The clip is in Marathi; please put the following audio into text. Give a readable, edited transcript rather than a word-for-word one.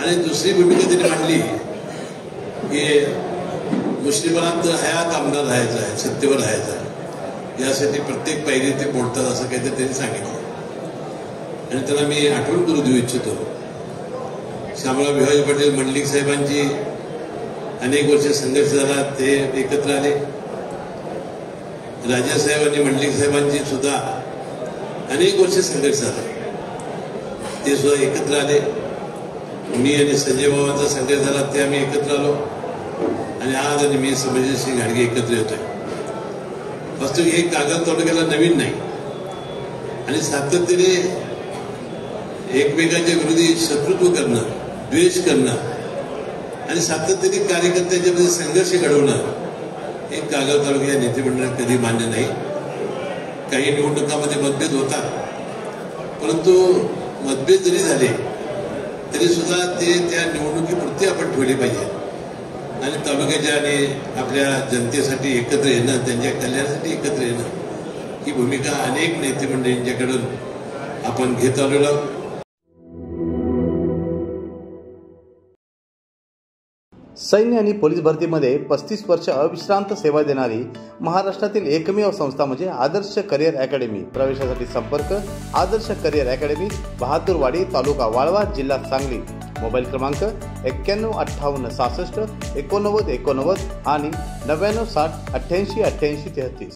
आणि दुसरी भूमिका त्यांनी मांडली की मुस्लिमांना हयात आमदार राहायचं आहे, सत्तेवर राहायचं आहे, यासाठी प्रत्येक पायरी ते बोलतात असं काहीतरी त्यांनी सांगितलं. आणि त्यांना मी आठवण करू देऊ इच्छितो, शामराव भिवाजी पाटील मंडलिक साहेबांची अनेक वर्ष संघर्ष झाला, ते एकत्र आले. राजासाहेब आणि मंडलिक साहेबांची सुद्धा अनेक वर्ष संघर्ष झाला, ते सुद्धा एकत्र आले. मी आणि संजय बाबांचा संघर्ष झाला, ते आम्ही एकत्र आलो. आणि आज आणि मी संभाजीसिंह घाडगे एकत्र येतोय. वास्तविक हे कागद तालुक्याला नवीन नाही आणि सातत्याने एकमेकांच्या विरोधी शत्रुत्व करणं, द्वेष करणं आणि सातत्याने कार्यकर्त्यांच्यामध्ये संघर्ष घडवणं हे कागद तालुक्या नेते मंडळात कधी मान्य नाही. काही निवडणुकांमध्ये मतभेद होतात, परंतु मतभेद जरी झाले तरी सुद्धा ते त्या निवडणुकीपुरती आपण ठेवले पाहिजे आणि तालुक्याच्या आणि आपल्या जनतेसाठी एकत्र येणं, त्यांच्या कल्याणासाठी एकत्र येणं ही भूमिका अनेक नेते मंडळींच्याकडून आपण घेत आलेलो आहोत. सैन्य आणि पोलीस भरतीमध्ये 35 वर्ष अविश्रांत सेवा देणारी महाराष्ट्रातील एकमेव संस्था म्हणजे आदर्श करिअर अकॅडमी. प्रवेशासाठी संपर्क आदर्श करिअर अकॅडमी, बहादूरवाडी, तालुका वाळवा, जिल्हा सांगली. मोबाईल क्रमांक 915866 8989 आणि 9960 888833.